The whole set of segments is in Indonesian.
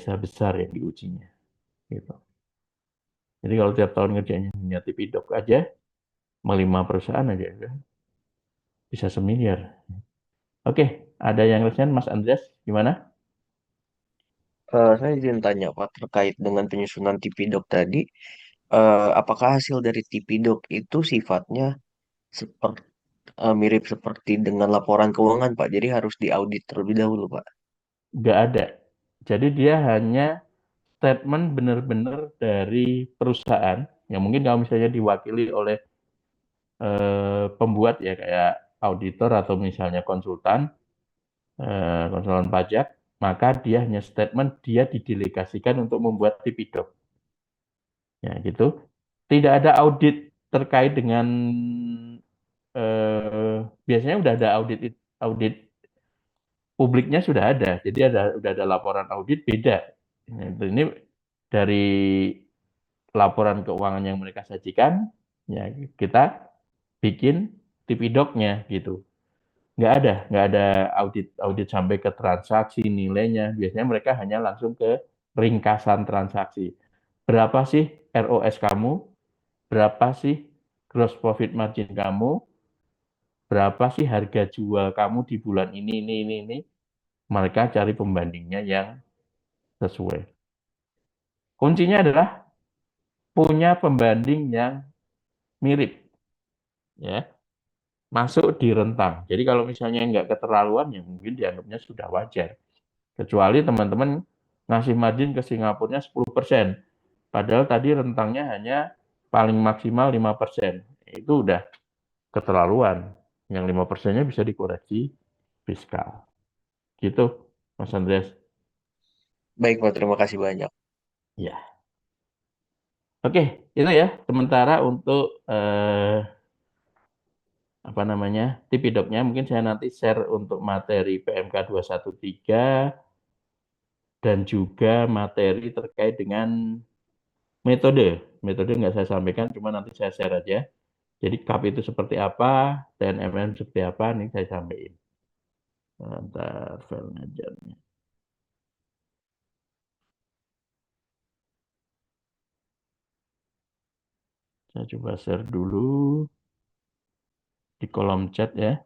biasa besar yang diujinya. Gitu. Jadi kalau tiap tahun ngerjainnya hanya Tipidok aja, 5 perusahaan aja, bisa semiliar. Oke, ada yang resen, Mas Andreas, gimana? Saya izin tanya Pak terkait dengan penyusunan Tipidok tadi, apakah hasil dari Tipidok itu sifatnya seperti mirip seperti dengan laporan keuangan Pak? Jadi harus diaudit terlebih dahulu Pak. Nggak ada. Jadi dia hanya statement benar-benar dari perusahaan, yang mungkin kalau misalnya diwakili oleh pembuat ya, kayak auditor atau misalnya konsultan pajak, maka dia hanya statement dia didelegasikan untuk membuat Tipidok. Ya, gitu. Tidak ada audit terkait dengan biasanya udah ada audit audit publiknya sudah ada. Jadi udah ada laporan audit beda. Nah, ini dari laporan keuangan yang mereka sajikan, ya kita bikin Tipidoknya gitu. Nggak ada audit audit sampai ke transaksi nilainya. Biasanya mereka hanya langsung ke ringkasan transaksi. Berapa sih ROS kamu? Berapa sih gross profit margin kamu? Berapa sih harga jual kamu di bulan ini? Mereka cari pembandingnya yang sesuai. Kuncinya adalah punya pembanding yang mirip, ya, masuk di rentang. Jadi kalau misalnya nggak keterlaluan, ya mungkin dianggapnya sudah wajar. Kecuali teman-teman ngasih margin ke Singapurnya 10%, padahal tadi rentangnya hanya paling maksimal 5%. Itu udah keterlaluan. Yang 5%-nya bisa dikoreksi fiskal. Gitu, Mas Andreas. Baik Pak, terima kasih banyak. Ya. Oke, itu ya sementara untuk apa namanya Tipidoknya. Mungkin saya nanti share untuk materi PMK 213 dan juga materi terkait dengan metode. Metode nggak saya sampaikan, cuma nanti saya share aja. Jadi CAP itu seperti apa, TNMM seperti apa, ini saya sampaikan. Ntar file ngajarnya. Saya coba share dulu di kolom chat ya.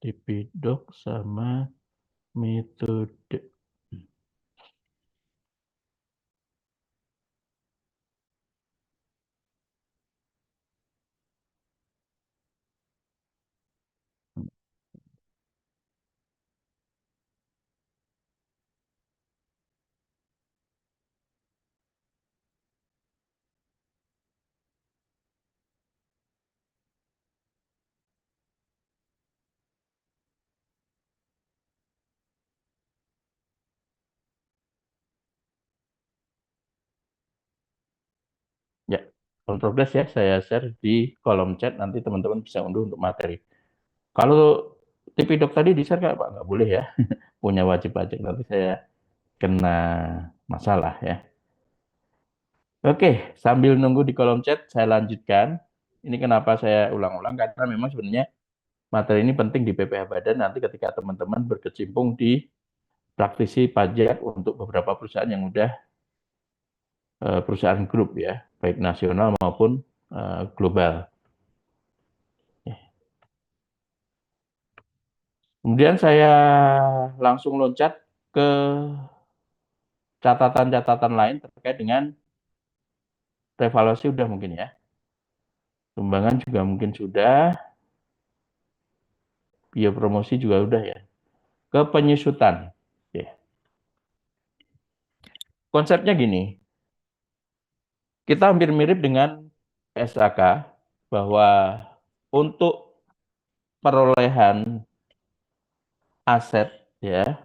Tipidok sama metode. Ya, on progress ya, saya share di kolom chat, nanti teman-teman bisa unduh untuk materi. Kalau Tipidok tadi di-share nggak Pak? Nggak boleh ya, punya wajib pajak, nanti saya kena masalah ya. Oke, sambil nunggu di kolom chat, saya lanjutkan. Ini kenapa saya ulang-ulang, karena memang sebenarnya materi ini penting di PPh Badan, nanti ketika teman-teman berkecimpung di praktisi pajak untuk beberapa perusahaan yang udah perusahaan grup ya, baik nasional maupun global. Kemudian saya langsung loncat ke catatan-catatan lain terkait dengan revaluasi udah mungkin ya. Sumbangan juga mungkin sudah, biaya promosi juga udah ya. Ke penyusutan. Oke. Konsepnya gini, kita hampir mirip dengan SAK bahwa untuk perolehan aset ya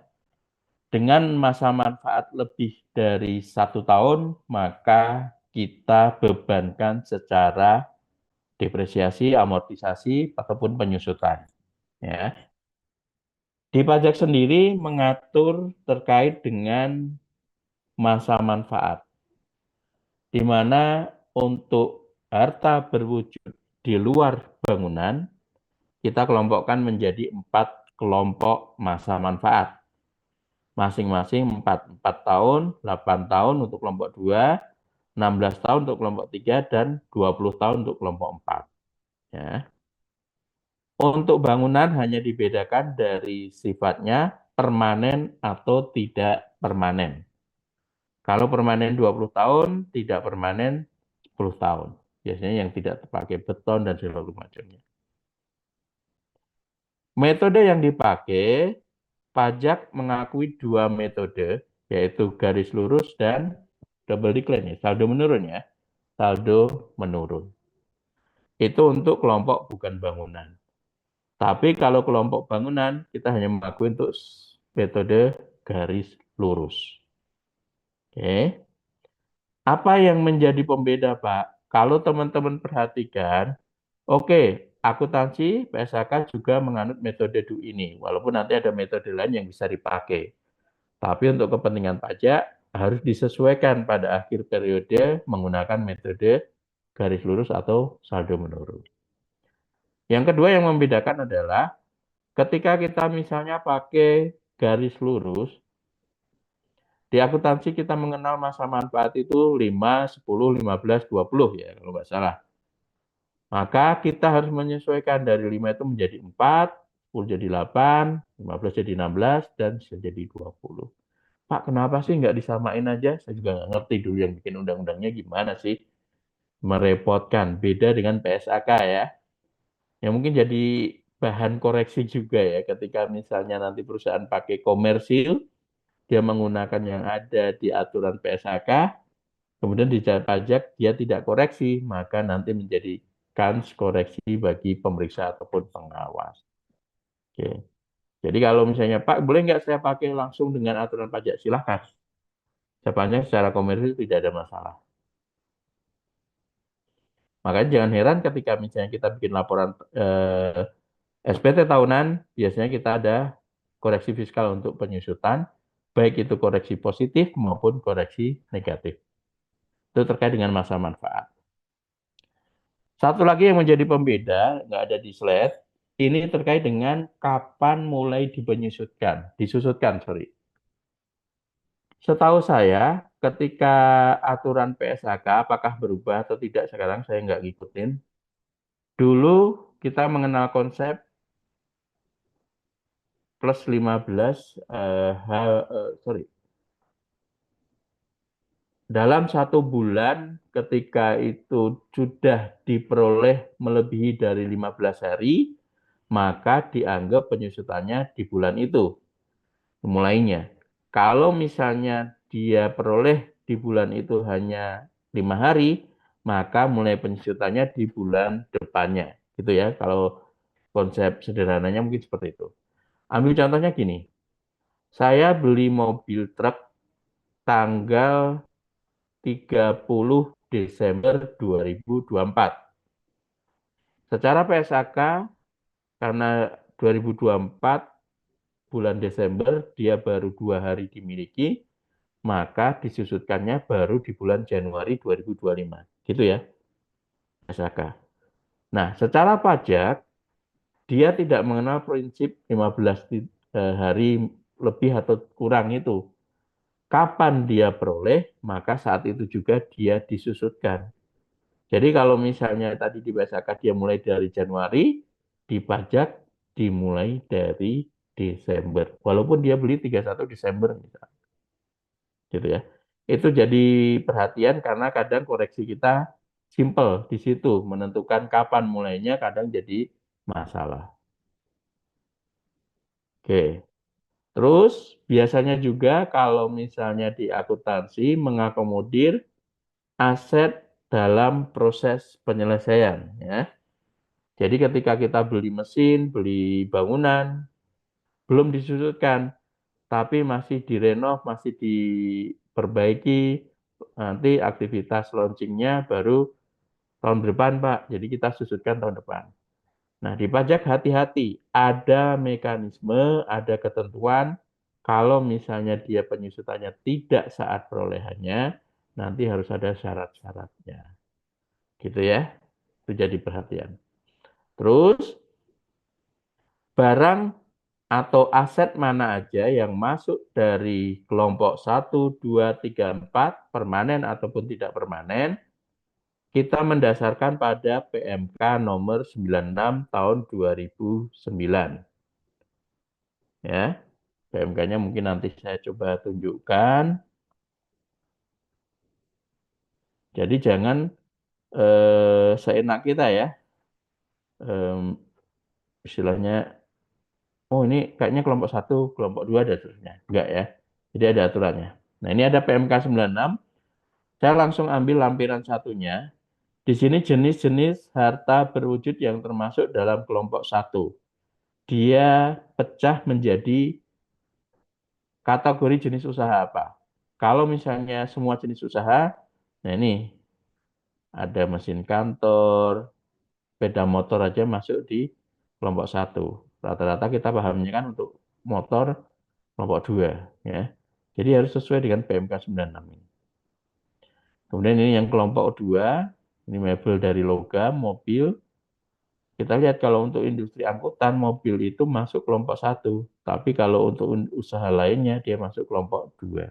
dengan masa manfaat lebih dari 1 tahun, maka kita bebankan secara depresiasi, amortisasi, ataupun penyusutan. Ya. Di pajak sendiri mengatur terkait dengan masa manfaat, di mana untuk harta berwujud di luar bangunan, kita kelompokkan menjadi 4 kelompok masa manfaat. Masing-masing 4 tahun, 8 tahun untuk kelompok 2, 16 tahun untuk kelompok 3, dan 20 tahun untuk kelompok 4. Ya. Untuk bangunan hanya dibedakan dari sifatnya permanen atau tidak permanen. Kalau permanen 20 tahun, tidak permanen 10 tahun. Biasanya yang tidak terpakai beton dan segala macamnya. Metode yang dipakai, pajak mengakui 2 metode, yaitu garis lurus dan double decline. Saldo menurun ya. Saldo menurun. Itu untuk kelompok bukan bangunan. Tapi kalau kelompok bangunan, kita hanya mengakui untuk metode garis lurus. Oke. Apa yang menjadi pembeda, Pak? Kalau teman-teman perhatikan, oke, akuntansi PSAK juga menganut metode DU ini, walaupun nanti ada metode lain yang bisa dipakai. Tapi untuk kepentingan pajak harus disesuaikan pada akhir periode menggunakan metode garis lurus atau saldo menurun. Yang kedua yang membedakan adalah ketika kita misalnya pakai garis lurus, di akuntansi kita mengenal masa manfaat itu 5, 10, 15, 20 ya kalau nggak salah. Maka kita harus menyesuaikan dari 5 itu menjadi 4, 10 jadi 8, 15 jadi 16, dan bisa jadi 20. Pak, kenapa sih nggak disamain aja? Saya juga nggak ngerti dulu yang bikin undang-undangnya gimana sih. Merepotkan, beda dengan PSAK ya. Yang mungkin jadi bahan koreksi juga ya ketika misalnya nanti perusahaan pakai komersil, dia menggunakan yang ada di aturan PSAK, kemudian di pajak dia tidak koreksi, maka nanti menjadikan koreksi bagi pemeriksa ataupun pengawas. Oke. Jadi kalau misalnya Pak, boleh nggak saya pakai langsung dengan aturan pajak? Silahkan. Sepanjang secara komersil tidak ada masalah. Makanya jangan heran ketika misalnya kita bikin laporan SPT tahunan, biasanya kita ada koreksi fiskal untuk penyusutan, baik itu koreksi positif maupun koreksi negatif. Itu terkait dengan masa manfaat. Satu lagi yang menjadi pembeda, nggak ada di slide, ini terkait dengan kapan mulai disusutkan, sorry. Setahu saya, ketika aturan PSAK apakah berubah atau tidak sekarang saya nggak ngikutin. Dulu kita mengenal konsep plus 15 sorry. Dalam 1 bulan ketika itu sudah diperoleh melebihi dari 15 hari, maka dianggap penyusutannya di bulan itu mulainya. Kalau misalnya dia peroleh di bulan itu hanya 5 hari, maka mulai penyusutannya di bulan depannya. Gitu ya, kalau konsep sederhananya mungkin seperti itu. Ambil contohnya gini, saya beli mobil truk tanggal 30 Desember 2024. Secara PSAK, karena 2024 bulan Desember dia baru 2 hari dimiliki, maka disusutkannya baru di bulan Januari 2025. Gitu ya, PSAK. Nah, secara pajak, dia tidak mengenal prinsip 15 hari lebih atau kurang itu. Kapan dia peroleh, maka saat itu juga dia disusutkan. Jadi kalau misalnya tadi di PSAK dia mulai dari Januari, di pajak dimulai dari Desember. Walaupun dia beli 31 Desember misalnya. Gitu ya. Itu jadi perhatian karena kadang koreksi kita simple di situ, menentukan kapan mulainya kadang jadi masalah. Oke. Terus biasanya juga kalau misalnya di akuntansi mengakomodir aset dalam proses penyelesaian ya. Jadi ketika kita beli mesin, beli bangunan, belum disusutkan, tapi masih direnov, masih diperbaiki, nanti aktivitas launchingnya baru tahun depan, Pak. Jadi kita susutkan tahun depan. Nah, di pajak hati-hati, ada mekanisme, ada ketentuan, kalau misalnya dia penyusutannya tidak saat perolehannya, nanti harus ada syarat-syaratnya. Gitu ya, itu jadi perhatian. Terus, barang atau aset mana aja yang masuk dari kelompok 1, 2, 3, 4, permanen ataupun tidak permanen, kita mendasarkan pada PMK nomor 96 tahun 2009. Ya, PMK-nya mungkin nanti saya coba tunjukkan. Jadi jangan seenak kita ya. Em, istilahnya, oh ini kayaknya kelompok 1, kelompok 2 dan seterusnya. Enggak ya. Jadi ada aturannya. Nah, ini ada PMK 96. Saya langsung ambil lampiran satunya. Di sini jenis-jenis harta berwujud yang termasuk dalam kelompok 1. Dia pecah menjadi kategori jenis usaha apa. Kalau misalnya semua jenis usaha, nah ini ada mesin kantor, sepeda motor aja masuk di kelompok 1. Rata-rata kita pahamnya kan untuk motor kelompok 2. Ya. Jadi harus sesuai dengan PMK 96 ini. Kemudian ini yang kelompok 2, ini mebel dari logam, mobil. Kita lihat kalau untuk industri angkutan, mobil itu masuk kelompok 1. Tapi kalau untuk usaha lainnya, dia masuk kelompok 2.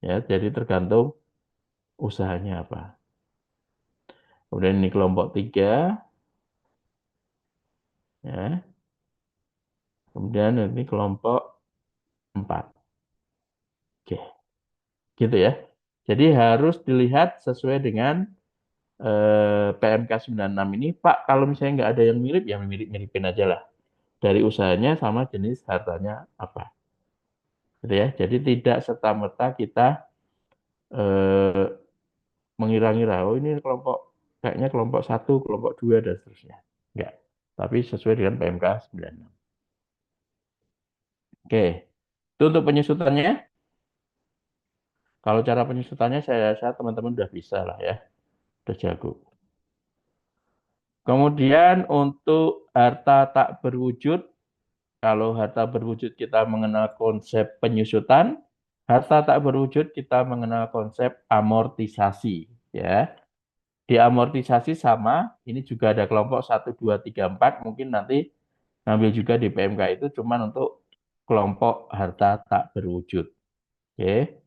Ya, jadi tergantung usahanya apa. Kemudian ini kelompok 3. Ya. Kemudian ini kelompok 4. Oke, gitu ya. Jadi harus dilihat sesuai dengan PMK 96 ini, Pak, kalau misalnya nggak ada yang mirip, ya mirip-miripin aja lah. Dari usahanya sama jenis hartanya apa. Gitu ya. Jadi tidak serta-merta kita eh, mengira-ngira, oh ini kelompok, kayaknya kelompok 1, kelompok 2, dan seterusnya. Enggak. Tapi sesuai dengan PMK 96. Oke. Itu untuk penyusutannya. Kalau cara penyusutannya saya rasa teman-teman udah bisa lah ya. Udah jago. Kemudian untuk harta tak berwujud, kalau harta berwujud kita mengenal konsep penyusutan, harta tak berwujud kita mengenal konsep amortisasi. Ya, di amortisasi sama, ini juga ada kelompok 1, 2, 3, 4, mungkin nanti ngambil juga di PMK itu cuman untuk kelompok harta tak berwujud. Oke.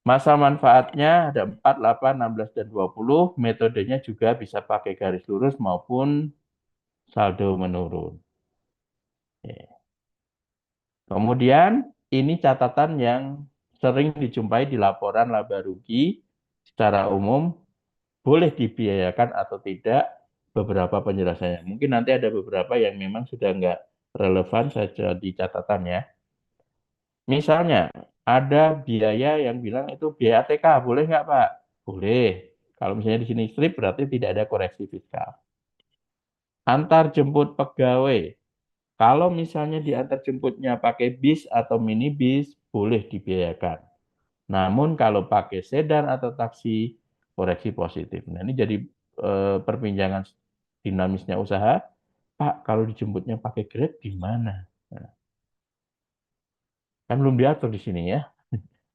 Masa manfaatnya ada 4, 8, 16, dan 20. Metodenya juga bisa pakai garis lurus maupun saldo menurun. Oke. Kemudian ini catatan yang sering dijumpai di laporan laba rugi secara umum, boleh dibiayakan atau tidak, beberapa penjelasannya. Mungkin nanti ada beberapa yang memang sudah nggak relevan saja di catatan ya. Misalnya, ada biaya yang bilang itu biaya ATK, boleh nggak Pak? Boleh. Kalau misalnya di sini strip berarti tidak ada koreksi fiskal. Antar jemput pegawai. Kalau misalnya diantar jemputnya pakai bis atau minibus, boleh dibiayakan. Namun kalau pakai sedan atau taksi, koreksi positif. Nah, ini jadi perbincangan dinamisnya usaha. Pak, kalau dijemputnya pakai Grab gimana? Nah, kan belum diatur di sini ya.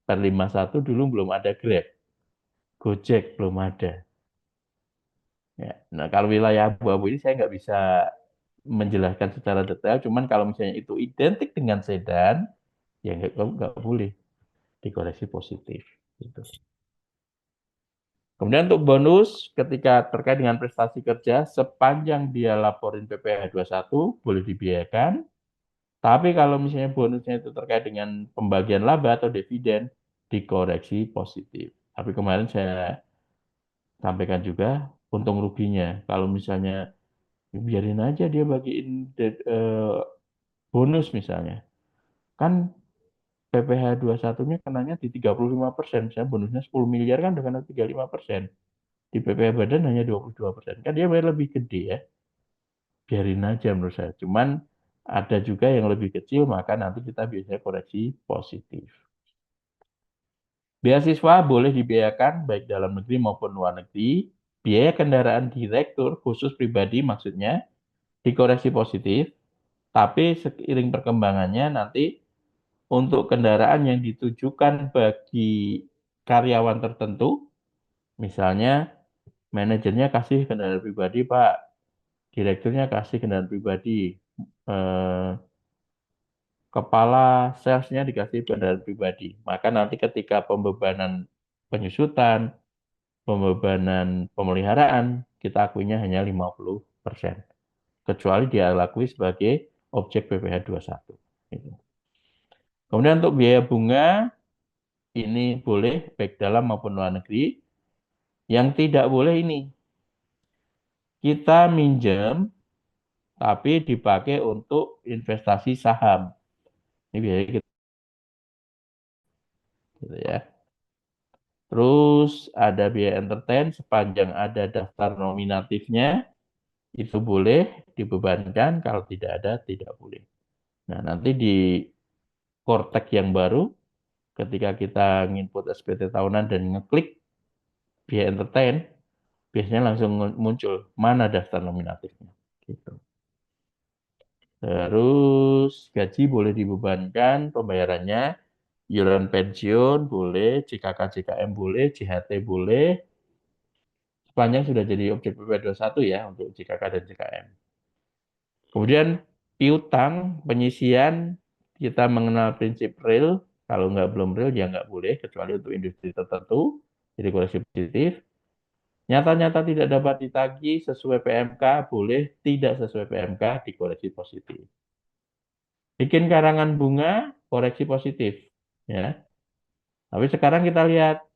Per 51 dulu belum ada Grab. Gojek belum ada. Ya. Nah, kalau wilayah abu-abu ini saya nggak bisa menjelaskan secara detail. Cuman kalau misalnya itu identik dengan sedan, ya nggak boleh dikoreksi positif. Gitu. Kemudian untuk bonus, ketika terkait dengan prestasi kerja, sepanjang dia laporin PPh 21, boleh dibiayakan. Tapi kalau misalnya bonusnya itu terkait dengan pembagian laba atau dividen, dikoreksi positif. Tapi kemarin saya sampaikan juga untung ruginya. Kalau misalnya biarin aja dia bagiin bonus misalnya. Kan PPh 21-nya kenanya di 35%. Misalnya bonusnya 10 miliar kan udah kena 35%. Di PPh badan hanya 22%. Kan dia bayar lebih gede ya. Biarin aja menurut saya. Cuman ada juga yang lebih kecil, maka nanti kita biasanya koreksi positif. Beasiswa boleh dibiayakan baik dalam negeri maupun luar negeri. biaya kendaraan direktur khusus pribadi maksudnya dikoreksi positif, tapi seiring perkembangannya nanti untuk kendaraan yang ditujukan bagi karyawan tertentu, misalnya manajernya kasih kendaraan pribadi, Pak, direkturnya kasih kendaraan pribadi, eh, kepala salesnya dikasih kendaraan pribadi. Maka nanti ketika pembebanan penyusutan, pembebanan pemeliharaan, kita akuinya hanya 50%. Kecuali dia lakui sebagai objek PPh 21. Gitu. Kemudian untuk biaya bunga, ini boleh baik dalam maupun luar negeri. Yang tidak boleh ini, kita minjem tapi dipakai untuk investasi saham. Ini biaya kita, gitu ya. Terus ada biaya entertain sepanjang ada daftar nominatifnya, itu boleh dibebankan, kalau tidak ada, tidak boleh. Nah, nanti di Kortek yang baru, ketika kita nginput SPT tahunan dan ngeklik biaya entertain, biasanya langsung muncul mana daftar nominatifnya. Gitu. Terus gaji boleh dibebankan pembayarannya, iuran pensiun boleh, JKK-JKM boleh, JHT boleh, sepanjang sudah jadi objek PP 21 ya untuk JKK dan JKM. Kemudian piutang, penyisian, kita mengenal prinsip real, kalau belum real ya nggak boleh, kecuali untuk industri tertentu, jadi koreksi positif. Nyata-nyata tidak dapat ditagih sesuai PMK, boleh tidak sesuai PMK, dikoreksi positif. Bikin karangan bunga, koreksi positif. Ya. Tapi sekarang kita lihat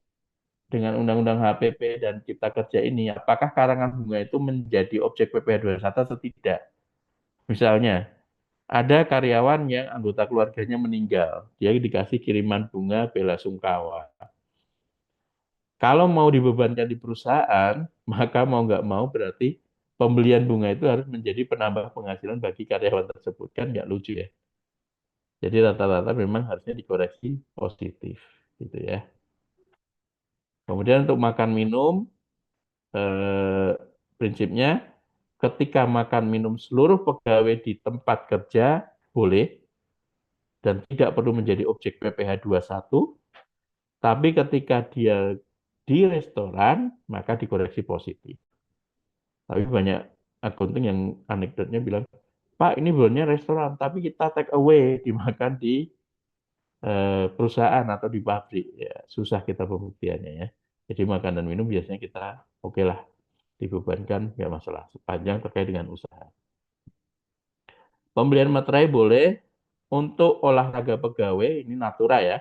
dengan Undang-Undang HPP dan Cipta Kerja ini, apakah karangan bunga itu menjadi objek PPh 21 atau tidak? Misalnya, ada karyawan yang anggota keluarganya meninggal, dia dikasih kiriman bunga bela sungkawa. Kalau mau dibebankan di perusahaan, maka mau nggak mau berarti pembelian bunga itu harus menjadi penambah penghasilan bagi karyawan tersebut. Kan nggak lucu ya. Jadi rata-rata memang harusnya dikoreksi positif. Gitu ya. Kemudian untuk makan minum, prinsipnya ketika makan minum seluruh pegawai di tempat kerja boleh dan tidak perlu menjadi objek PPh 21, tapi ketika dia di restoran maka dikoreksi positif. Tapi banyak akunting yang anekdotnya bilang, Pak ini sebenarnya restoran, tapi kita take away, dimakan di perusahaan atau di pabrik. Ya, susah kita pembuktiannya ya. Jadi makanan minum biasanya kita oke lah dibebankan, nggak masalah, sepanjang terkait dengan usaha. Pembelian materai boleh untuk olahraga pegawai, ini natura ya.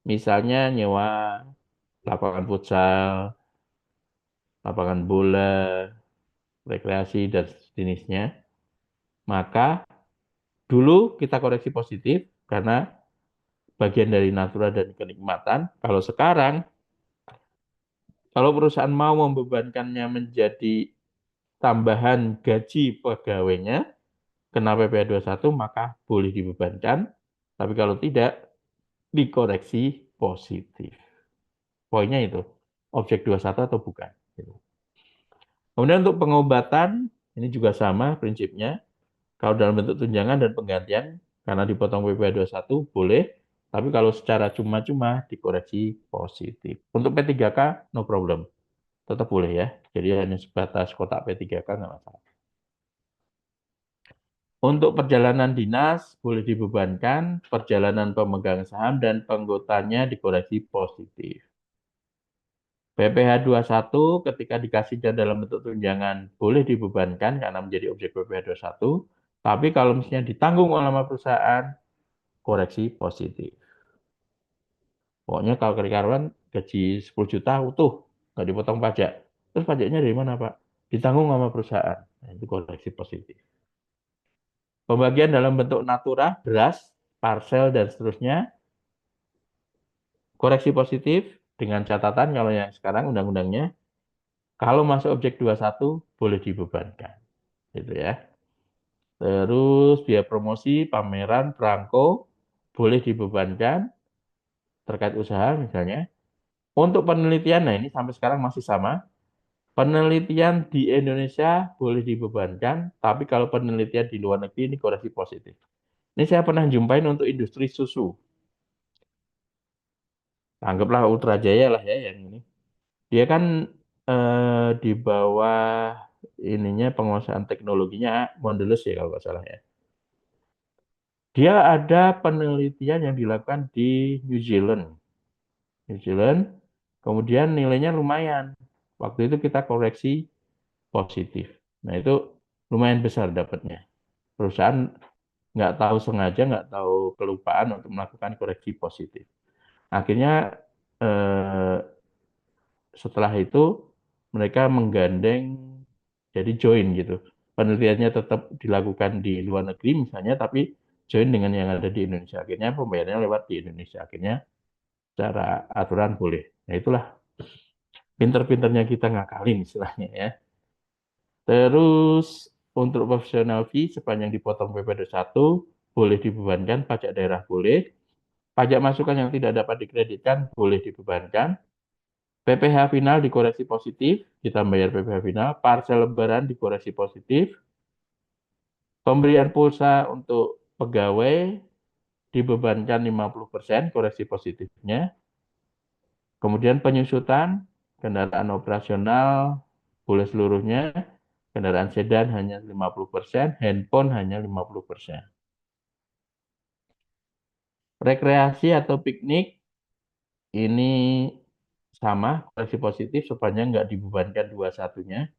Misalnya nyewa lapangan futsal, lapangan bola, rekreasi, dan sejenisnya. Maka dulu kita koreksi positif karena bagian dari natura dan kenikmatan. Kalau sekarang, kalau perusahaan mau membebankannya menjadi tambahan gaji pegawainya, kena PPh 21, maka boleh dibebankan. Tapi kalau tidak, dikoreksi positif. Poinnya itu, objek 21 atau bukan. Kemudian untuk pengobatan, ini juga sama prinsipnya. Kalau dalam bentuk tunjangan dan penggantian, karena dipotong PPh 21 boleh, tapi kalau secara cuma-cuma dikoreksi positif. Untuk P3K, no problem. Tetap boleh ya. Jadi hanya sebatas kotak P3K, nggak masalah. Untuk perjalanan dinas, boleh dibebankan, perjalanan pemegang saham dan penggotanya dikoreksi positif. PPh 21 ketika dikasih dalam bentuk tunjangan boleh dibebankan karena menjadi objek PPh 21, tapi kalau misalnya ditanggung oleh perusahaan, koreksi positif. Pokoknya kalau karyawan gaji 10 juta utuh, nggak dipotong pajak. Terus pajaknya dari mana, Pak? Ditanggung sama perusahaan. Nah, itu koreksi positif. Pembagian dalam bentuk natura, beras, parcel, dan seterusnya, koreksi positif dengan catatan kalau yang sekarang undang-undangnya, kalau masuk objek 21 boleh dibebankan. Gitu ya. Terus biaya promosi, pameran, perangko, boleh dibebankan terkait usaha misalnya. Untuk penelitian, nah ini sampai sekarang masih sama. Penelitian di Indonesia boleh dibebankan, tapi kalau penelitian di luar negeri ini koreksi positif. Ini saya pernah jumpain untuk industri susu. Anggaplah Ultra Jaya lah ya yang ini. Dia kan di bawah ininya penguasaan teknologinya Mondelez ya kalau nggak salah ya. Dia ada penelitian yang dilakukan di New Zealand. New Zealand, kemudian nilainya lumayan. Waktu itu kita koreksi positif. Nah itu lumayan besar dapatnya. Perusahaan nggak tahu sengaja, nggak tahu kelupaan untuk melakukan koreksi positif. Akhirnya eh, setelah itu mereka menggandeng jadi join gitu. Penelitiannya tetap dilakukan di luar negeri misalnya, tapi join dengan yang ada di Indonesia. Akhirnya pembayarannya lewat di Indonesia. Akhirnya secara aturan boleh. Nah itulah pinter-pinternya kita ngakalin istilahnya ya. Terus untuk professional fee sepanjang dipotong PP21 boleh dibebankan, pajak daerah boleh, pajak masukan yang tidak dapat dikreditkan boleh dibebankan, PPh final dikoreksi positif, kita bayar PPh final, parcel lebaran dikoreksi positif, pemberian pulsa untuk pegawai dibebankan 50% koreksi positifnya, kemudian penyusutan, kendaraan operasional boleh seluruhnya, kendaraan sedan hanya 50%, handphone hanya 50%. Rekreasi atau piknik ini sama, koreksi positif sepanjang nggak dibebankan dua satunya.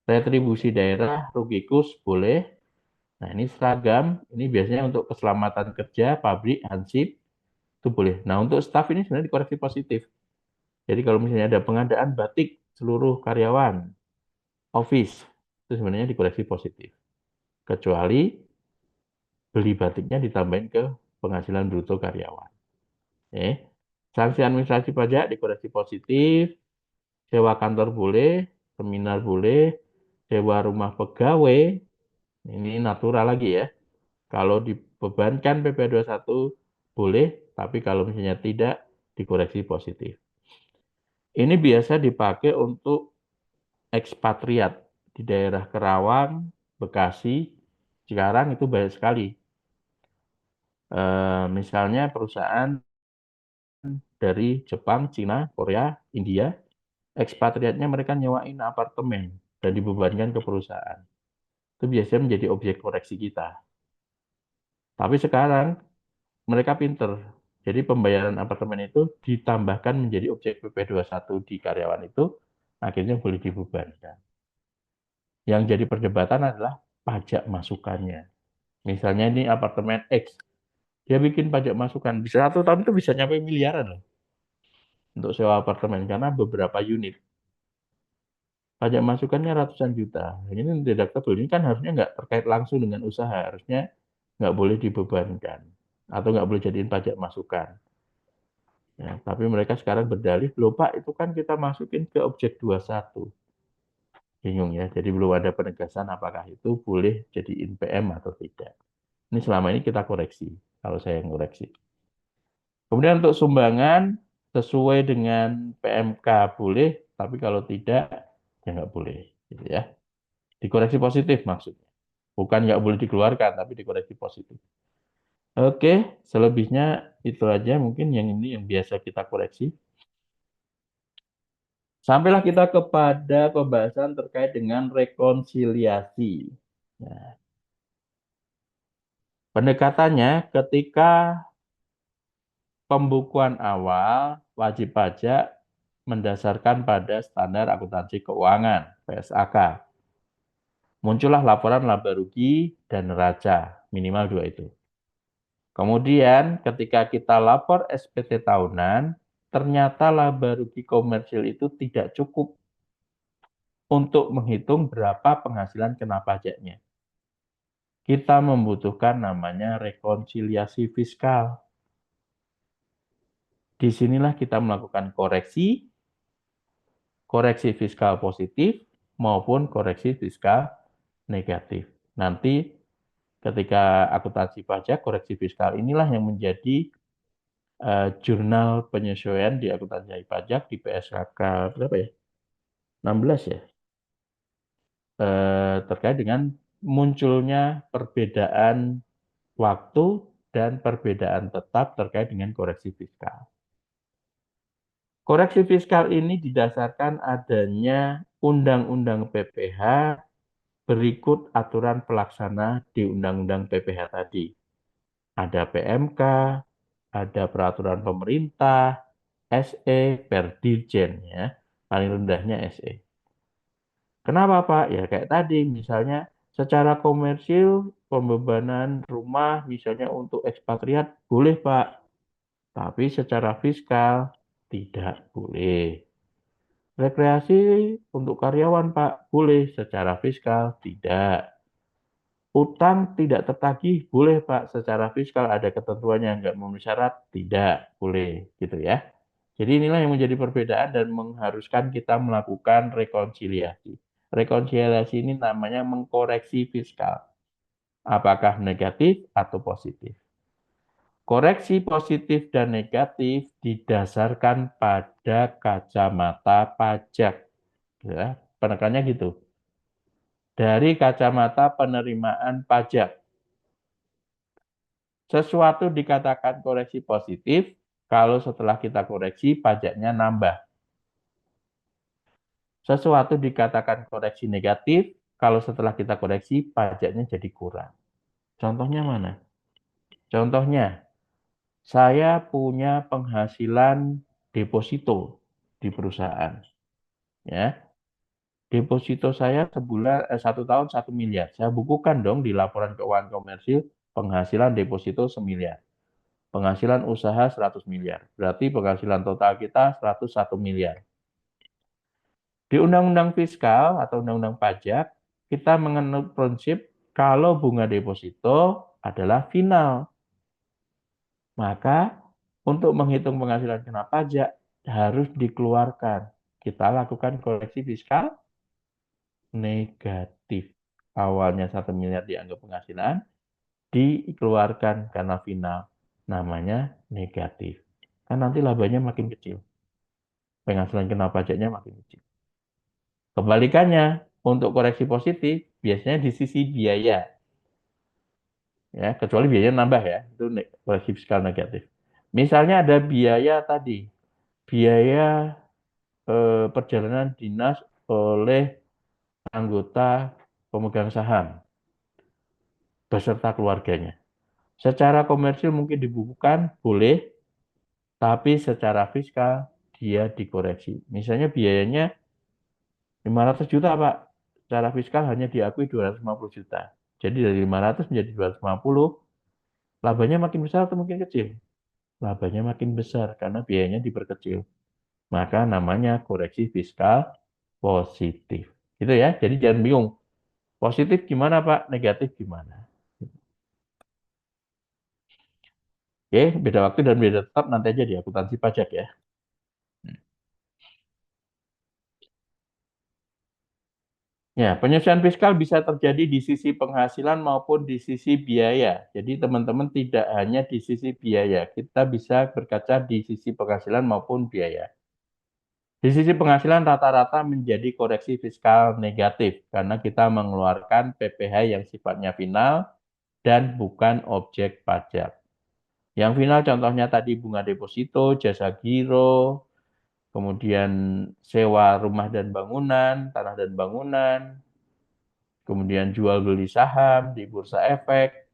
Retribusi daerah, rugikus boleh. Nah, ini seragam, ini biasanya untuk keselamatan kerja, pabrik, hansip, itu boleh. Nah, untuk staf ini sebenarnya dikoreksi positif. Jadi kalau misalnya ada pengadaan batik seluruh karyawan, office, itu sebenarnya dikoreksi positif. Kecuali beli batiknya ditambahin ke penghasilan bruto karyawan. Sanksi administrasi pajak dikoreksi positif, sewa kantor boleh, seminar boleh, sewa rumah pegawai, ini natural lagi ya. Kalau dibebankan PP21 boleh, tapi kalau misalnya tidak, dikoreksi positif. Ini biasa dipakai untuk ekspatriat di daerah Kerawang, Bekasi, Cikarang itu banyak sekali. Misalnya perusahaan dari Jepang, Cina, Korea, India, ekspatriatnya mereka nyewain apartemen dan dibebankan ke perusahaan. Itu biasanya menjadi objek koreksi kita. Tapi sekarang mereka pinter. Jadi pembayaran apartemen itu ditambahkan menjadi objek PP21 di karyawan itu, akhirnya boleh dibebankan. Yang jadi perdebatan adalah pajak masukannya. Misalnya ini apartemen X, dia bikin pajak masukan. Bisa 1 tahun itu bisa nyampe miliaran loh untuk sewa apartemen karena beberapa unit. Pajak masukannya ratusan juta. Ini deductible. Ini kan harusnya nggak terkait langsung dengan usaha. Harusnya nggak boleh dibebankan. Atau nggak boleh jadiin pajak masukan. Ya, tapi mereka sekarang berdalih, loh Pak, itu kan kita masukin ke objek 21. Bingung ya, jadi belum ada penegasan apakah itu boleh jadi NPM atau tidak. Ini selama ini kita koreksi, kalau saya yang koreksi. Kemudian untuk sumbangan, sesuai dengan PMK boleh, tapi kalau tidak, ya nggak boleh. Gitu ya. Dikoreksi positif maksudnya. Bukan nggak boleh dikeluarkan, tapi dikoreksi positif. Oke, selebihnya itu aja mungkin yang ini yang biasa kita koreksi. Sampailah kita kepada pembahasan terkait dengan rekonsiliasi. Nah, pendekatannya ketika pembukuan awal wajib pajak mendasarkan pada standar akuntansi keuangan (PSAK). Muncullah laporan laba rugi dan neraca, minimal dua itu. Kemudian ketika kita lapor SPT tahunan, ternyata laba rugi komersil itu tidak cukup untuk menghitung berapa penghasilan kena pajaknya. Kita membutuhkan namanya rekonsiliasi fiskal. Disinilah kita melakukan koreksi, koreksi fiskal positif maupun koreksi fiskal negatif. Nanti ketika akuntansi pajak, koreksi fiskal inilah yang menjadi jurnal penyesuaian di akuntansi pajak di PSKK berapa ya? 16 ya? terkait dengan munculnya perbedaan waktu dan perbedaan tetap terkait dengan koreksi fiskal. Koreksi fiskal ini didasarkan adanya Undang-Undang PPh berikut aturan pelaksana di Undang-Undang PPh tadi. Ada PMK, ada peraturan pemerintah, SE, per dirjen ya. Paling rendahnya SE. Kenapa Pak? Ya kayak tadi misalnya secara komersil pembebanan rumah misalnya untuk ekspatriat boleh Pak, tapi secara fiskal tidak boleh. Rekreasi untuk karyawan Pak boleh, secara fiskal tidak. Utang tidak tertagih boleh Pak, secara fiskal ada ketentuannya, nggak memenuhi syarat tidak boleh gitu ya. Jadi inilah yang menjadi perbedaan dan mengharuskan kita melakukan rekonsiliasi. Rekonsiliasi ini namanya mengkoreksi fiskal. Apakah negatif atau positif? Koreksi positif dan negatif didasarkan pada kacamata pajak. Ya, penekannya gitu. Dari kacamata penerimaan pajak. Sesuatu dikatakan koreksi positif kalau setelah kita koreksi pajaknya nambah. Sesuatu dikatakan koreksi negatif kalau setelah kita koreksi pajaknya jadi kurang. Contohnya mana? Contohnya, saya punya penghasilan deposito di perusahaan. Ya, deposito saya sebulan 1 tahun 1 miliar. Saya bukukan dong di laporan keuangan komersil penghasilan deposito 1 miliar. Penghasilan usaha 100 miliar. Berarti penghasilan total kita 101 miliar. Di Undang-Undang Fiskal atau Undang-Undang Pajak, kita mengenal prinsip kalau bunga deposito adalah final. Maka untuk menghitung penghasilan kena pajak harus dikeluarkan. Kita lakukan koreksi fiskal negatif. Awalnya 1 miliar dianggap penghasilan, dikeluarkan karena final. Namanya negatif. Kan nanti labanya makin kecil. Penghasilan kena pajaknya makin kecil. Kebalikannya, untuk koreksi positif, biasanya di sisi biaya. Ya, kecuali biayanya nambah ya, itu koreksi fiskal negatif. Misalnya ada biaya tadi, biaya perjalanan dinas oleh anggota pemegang saham beserta keluarganya. Secara komersil mungkin dibukukan, boleh, tapi secara fiskal dia dikoreksi. Misalnya biayanya 500 juta, Pak. Secara fiskal hanya diakui 250 juta. Jadi dari 500 menjadi 250, labanya makin besar atau makin kecil? Labanya makin besar karena biayanya diperkecil. Maka namanya koreksi fiskal positif. Gitu ya. Jadi jangan bingung. Positif gimana, Pak? Negatif gimana? Oke, beda waktu dan beda tetap nanti aja di akuntansi pajak ya. Ya, penyesuaian fiskal bisa terjadi di sisi penghasilan maupun di sisi biaya. Jadi teman-teman tidak hanya di sisi biaya, kita bisa berkaca di sisi penghasilan maupun biaya. Di sisi penghasilan rata-rata menjadi koreksi fiskal negatif karena kita mengeluarkan PPh yang sifatnya final dan bukan objek pajak. Yang final contohnya tadi bunga deposito, jasa giro, kemudian sewa rumah dan bangunan, tanah dan bangunan, kemudian jual beli saham di bursa efek,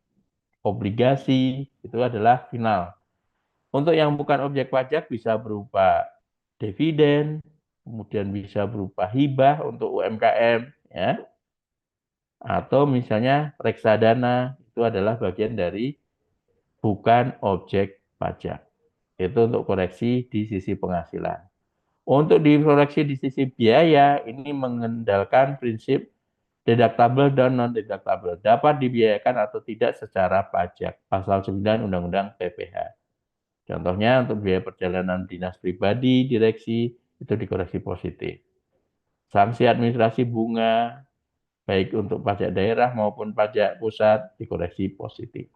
obligasi, itu adalah final. Untuk yang bukan objek pajak bisa berupa dividen, kemudian bisa berupa hibah untuk UMKM, ya, atau misalnya reksadana, itu adalah bagian dari bukan objek pajak. Itu untuk koreksi di sisi penghasilan. Untuk dikoreksi di sisi biaya, ini mengendalikan prinsip deductible dan non-deductible. Dapat dibiayakan atau tidak secara pajak. Pasal 9 Undang-Undang PPh. Contohnya untuk biaya perjalanan dinas pribadi, direksi, itu dikoreksi positif. Sanksi administrasi bunga, baik untuk pajak daerah maupun pajak pusat, dikoreksi positif.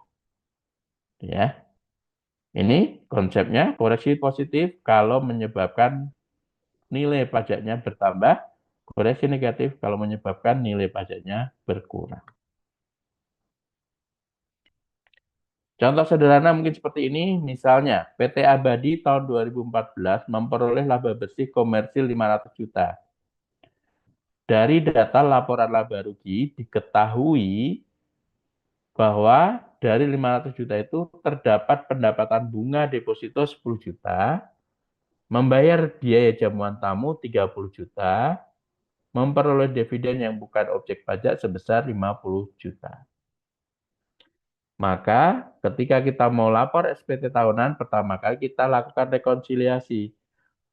Ya, ini konsepnya koreksi positif kalau menyebabkan nilai pajaknya bertambah Koreksi negatif kalau menyebabkan nilai pajaknya berkurang. Contoh sederhana mungkin seperti ini, misalnya PT Abadi tahun 2014 memperoleh laba bersih komersil 500 juta. Dari data laporan laba rugi diketahui bahwa dari 500 juta itu terdapat pendapatan bunga deposito 10 juta, membayar biaya jamuan tamu 30 juta, memperoleh dividen yang bukan objek pajak sebesar 50 juta. Maka ketika kita mau lapor SPT tahunan, pertama kali kita lakukan rekonsiliasi.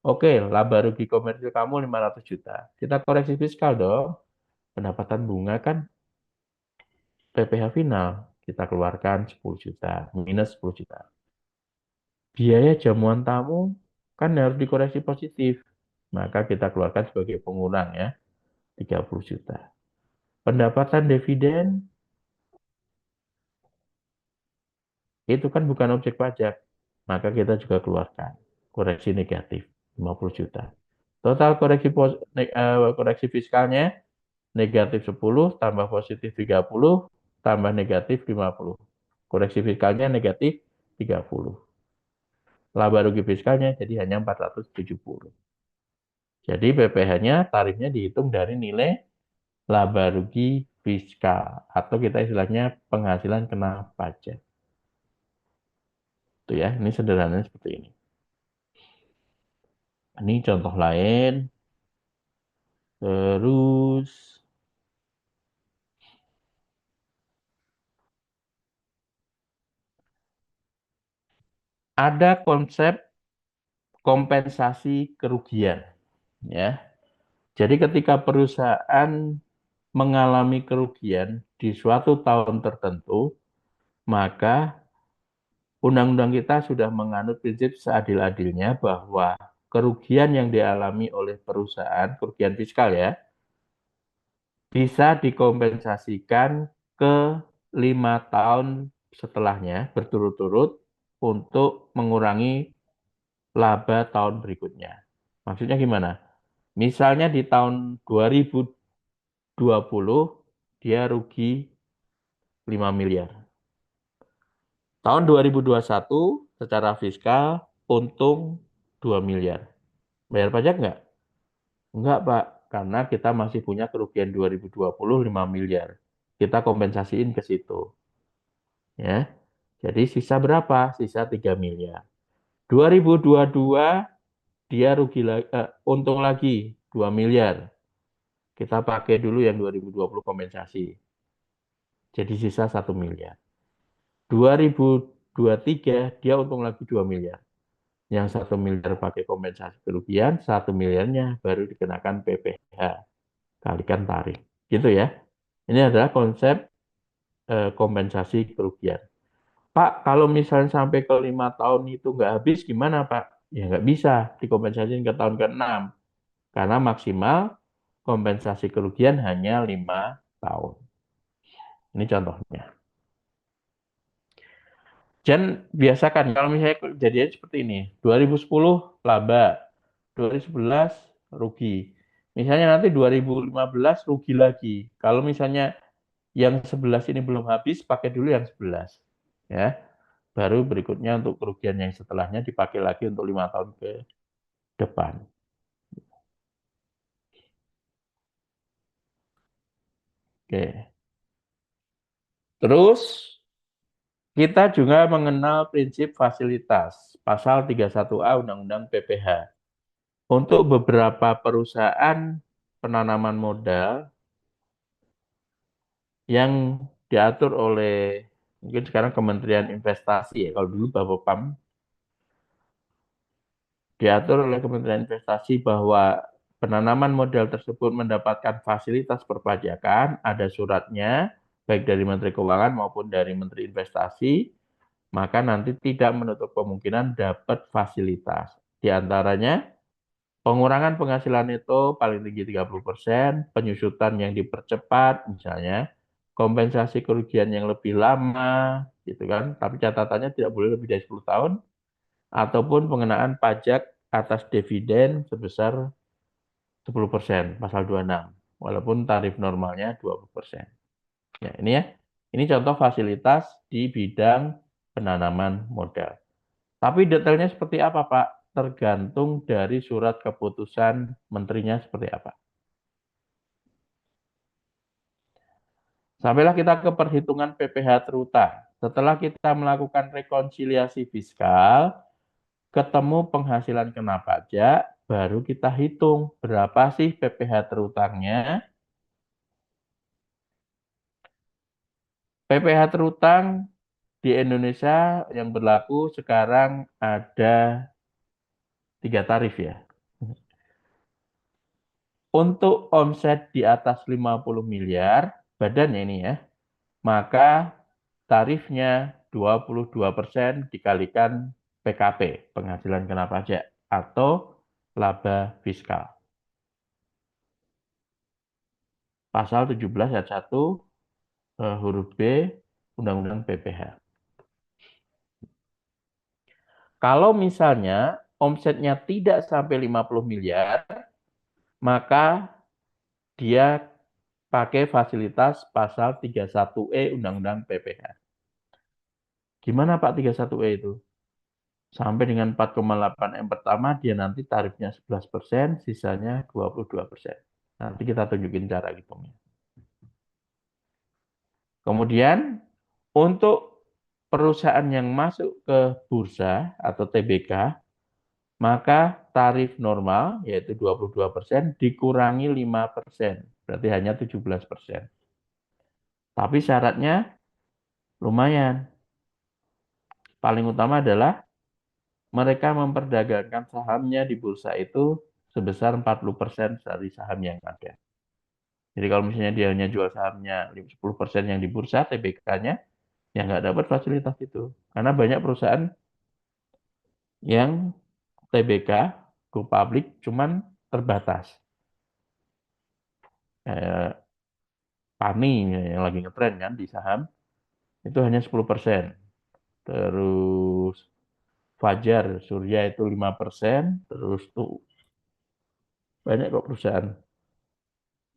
Oke, laba rugi komersil kamu 500 juta. Kita koreksi fiskal dong. Pendapatan bunga kan PPh final. Kita keluarkan 10 juta, minus 10 juta. Biaya jamuan tamu kan harus dikoreksi positif. Maka kita keluarkan sebagai pengurang ya, 30 juta. Pendapatan dividen itu kan bukan objek pajak. Maka kita juga keluarkan koreksi negatif 50 juta. Total koreksi fiskalnya negatif 10 tambah positif 30 tambah negatif 50. Koreksi fiskalnya negatif 30. Laba rugi fiskalnya jadi hanya 470. Jadi PPh-nya tarifnya dihitung dari nilai laba rugi fiskal atau kita istilahnya penghasilan kena pajak. Itu ya, ini sederhananya seperti ini. Ini contoh lain. Terus ada konsep kompensasi kerugian ya. Jadi ketika perusahaan mengalami kerugian di suatu tahun tertentu, maka undang-undang kita sudah menganut prinsip seadil-adilnya bahwa kerugian yang dialami oleh perusahaan, kerugian fiskal ya, bisa dikompensasikan ke 5 tahun setelahnya berturut-turut untuk mengurangi laba tahun berikutnya. Maksudnya gimana? Misalnya di tahun 2020 dia rugi 5 miliar. Tahun 2021 secara fiskal untung 2 miliar. Bayar pajak nggak? Enggak, Pak. Karena kita masih punya kerugian 2020 5 miliar. Kita kompensasiin ke situ. Ya. Jadi sisa berapa? Sisa 3 miliar. 2022 dia untung lagi 2 miliar. Kita pakai dulu yang 2020 kompensasi. Jadi sisa 1 miliar. 2023 dia untung lagi 2 miliar. Yang 1 miliar pakai kompensasi kerugian, 1 miliarnya baru dikenakan PPh. Kalikan tarif. Gitu ya. Ini adalah konsep kompensasi kerugian. Pak, kalau misalnya sampai ke 5 tahun itu nggak habis, gimana Pak? Ya nggak bisa dikompensasikan ke tahun ke-6. Karena maksimal kompensasi kerugian hanya 5 tahun. Ini contohnya. Dan biasakan kalau misalnya kejadian seperti ini, 2010 laba, 2011 rugi. Misalnya nanti 2015 rugi lagi. Kalau misalnya yang 11 ini belum habis, pakai dulu yang 11. Ya. Baru berikutnya untuk kerugian yang setelahnya dipakai lagi untuk 5 tahun ke depan. Oke. Terus kita juga mengenal prinsip fasilitas, pasal 31A Undang-Undang PPh. Untuk beberapa perusahaan penanaman modal yang diatur oleh mungkin sekarang Kementerian Investasi ya, kalau dulu Bapepam diatur oleh Kementerian Investasi bahwa penanaman modal tersebut mendapatkan fasilitas perpajakan, ada suratnya baik dari Menteri Keuangan maupun dari Menteri Investasi, maka nanti tidak menutup kemungkinan dapat fasilitas. Di antaranya pengurangan penghasilan itu paling tinggi 30%, penyusutan yang dipercepat misalnya, kompensasi kerugian yang lebih lama, gitu kan. Tapi catatannya tidak boleh lebih dari 10 tahun, ataupun pengenaan pajak atas dividen sebesar 10%, pasal 26. Walaupun tarif normalnya 20%. Ya, ini ya. Ini contoh fasilitas di bidang penanaman modal. Tapi detailnya seperti apa, Pak? Tergantung dari surat keputusan menterinya seperti apa. Sampailah kita ke perhitungan PPh terutang. Setelah kita melakukan rekonsiliasi fiskal, ketemu penghasilan kena pajak, baru kita hitung berapa sih PPh terutangnya. PPh terutang di Indonesia yang berlaku sekarang ada 3 tarif ya. Untuk omset di atas 50 miliar, badannya ini ya, maka tarifnya 22% dikalikan PKP, penghasilan kena pajak, atau laba fiskal. Pasal 17 ayat 1 huruf B Undang-Undang PPh. Kalau misalnya omsetnya tidak sampai 50 miliar, maka dia pakai fasilitas pasal 31E Undang-Undang PPh. Gimana Pak 31E itu? Sampai dengan 4,8 M pertama, dia nanti tarifnya 11%, sisanya 22%. Nanti kita tunjukin cara hitungnya. Kemudian, untuk perusahaan yang masuk ke bursa atau TBK, maka tarif normal, yaitu 22%, dikurangi 5%. Berarti hanya 17%. Tapi syaratnya lumayan. Paling utama adalah mereka memperdagangkan sahamnya di bursa itu sebesar 40% dari saham yang ada. Jadi kalau misalnya dia hanya jual sahamnya 10% yang di bursa, TBK-nya, ya nggak dapat fasilitas itu. Karena banyak perusahaan yang TBK, go public, cuman terbatas. Kayak Pani yang lagi ngetren kan di saham, itu hanya 10%. Terus Fajar, Surya itu 5%, terus tuh banyak kok perusahaan.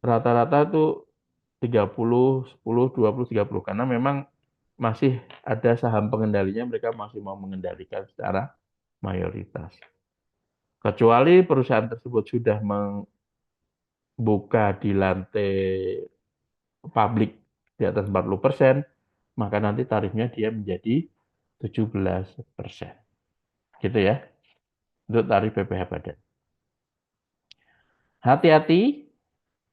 Rata-rata tuh 30, 10, 20, 30. Karena memang masih ada saham pengendalinya, mereka masih mau mengendalikan secara mayoritas. Kecuali perusahaan tersebut sudah membuka di lantai publik di atas 40%, maka nanti tarifnya dia menjadi 17%. Gitu ya, untuk tarif PPh badan. Hati-hati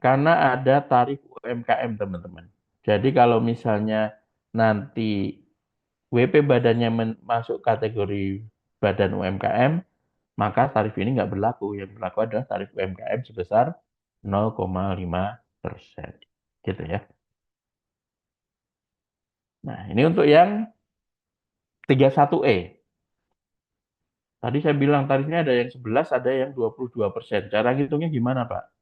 karena ada tarif UMKM, teman-teman. Jadi kalau misalnya nanti WP badannya masuk kategori badan UMKM, maka tarif ini nggak berlaku. Yang berlaku adalah tarif UMKM sebesar 0,5%. Gitu ya. Nah, ini untuk yang 31E. Tadi saya bilang tarifnya ada yang 11, ada yang 22%. Cara ngitungnya gimana, Pak?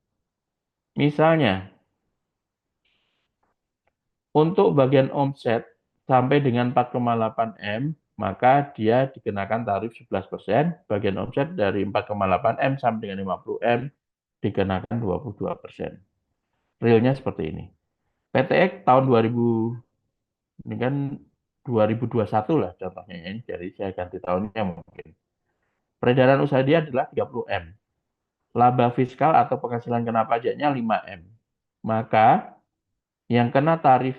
Misalnya, untuk bagian omset sampai dengan 4,8 M, maka dia dikenakan tarif 11%. Bagian omset dari 4,8 M sampai dengan 50 M dikenakan 22%. Realnya seperti ini. PTX tahun 2000, ini kan 2021 lah contohnya ini, jadi saya ganti tahunnya mungkin. Peredaran usaha dia adalah 30 M. Laba fiskal atau penghasilan kena pajaknya 5 M. Maka yang kena tarif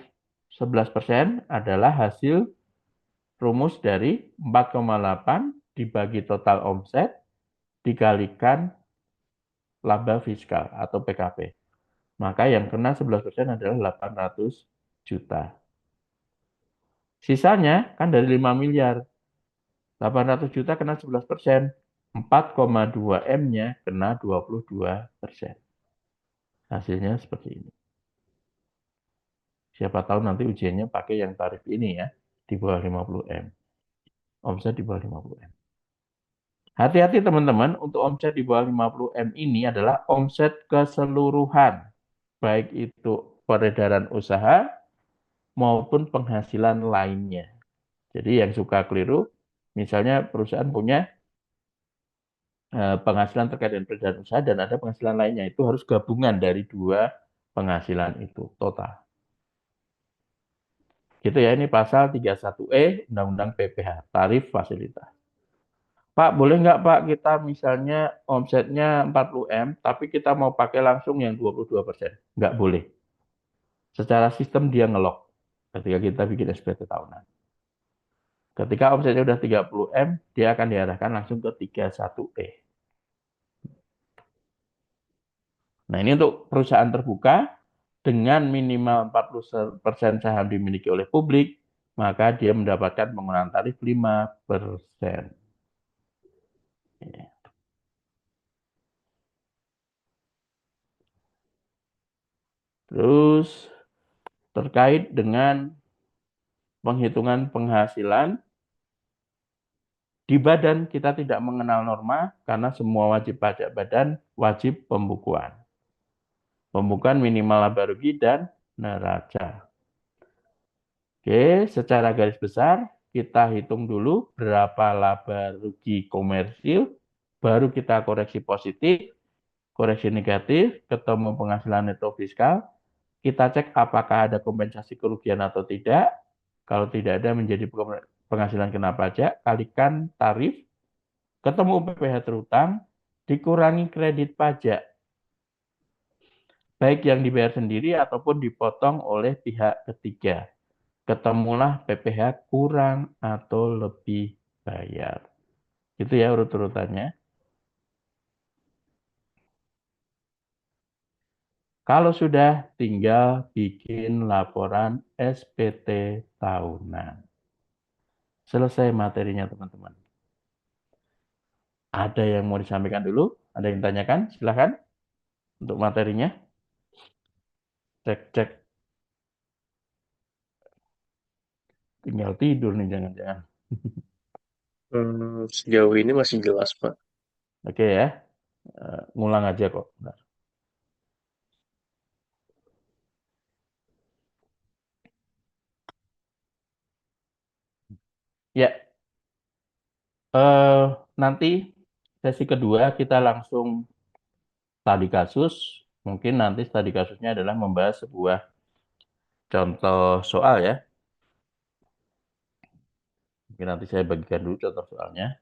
11% adalah hasil rumus dari 4,8 dibagi total omset dikalikan laba fiskal atau PKP. Maka yang kena 11% adalah 800 juta. Sisanya kan dari 5 miliar. 800 juta kena 11%. 4,2 M-nya kena 22%. Hasilnya seperti ini. Siapa tahu nanti ujiannya pakai yang tarif ini ya, di bawah 50 M. Omset di bawah 50 M. Hati-hati teman-teman, untuk omset di bawah 50 M ini adalah omset keseluruhan. Baik itu peredaran usaha maupun penghasilan lainnya. Jadi yang suka keliru, misalnya perusahaan punya penghasilan terkait dengan pekerjaan usaha dan ada penghasilan lainnya. Itu harus gabungan dari dua penghasilan itu total. Gitu ya, ini pasal 31E Undang-Undang PPH, tarif fasilitas. Pak, boleh nggak Pak kita misalnya omsetnya 40 M, tapi kita mau pakai langsung yang 22%? Nggak boleh. Secara sistem dia ngelok ketika kita bikin SPT tahunan. Ketika omsetnya udah 30 M, dia akan diarahkan langsung ke 31E. Nah, ini untuk perusahaan terbuka dengan minimal 40% saham dimiliki oleh publik, maka dia mendapatkan pengurangan tarif 5%. Terus terkait dengan penghitungan penghasilan, di badan kita tidak mengenal norma karena semua wajib pajak badan wajib pembukuan. Pembukuan minimal laba rugi dan neraca. Oke, secara garis besar kita hitung dulu berapa laba rugi komersil, baru kita koreksi positif, koreksi negatif, ketemu penghasilan neto fiskal, kita cek apakah ada kompensasi kerugian atau tidak. Kalau tidak ada menjadi penghasilan kena pajak, kalikan tarif, ketemu PPh terutang, dikurangi kredit pajak, baik yang dibayar sendiri ataupun dipotong oleh pihak ketiga. Ketemulah PPh kurang atau lebih bayar. Itu ya urut-urutannya. Kalau sudah, tinggal bikin laporan SPT tahunan. Selesai materinya, teman-teman. Ada yang mau disampaikan dulu? Ada yang tanyakan? Silahkan untuk materinya. Cek-cek. Tinggal tidur nih, jangan-jangan. Sejauh ini masih jelas, Pak. Oke ya. Ngulang aja kok. Bentar. Ya, nanti sesi kedua kita langsung studi kasus. Mungkin nanti studi kasusnya adalah membahas sebuah contoh soal ya. Mungkin nanti saya bagikan dulu contoh soalnya.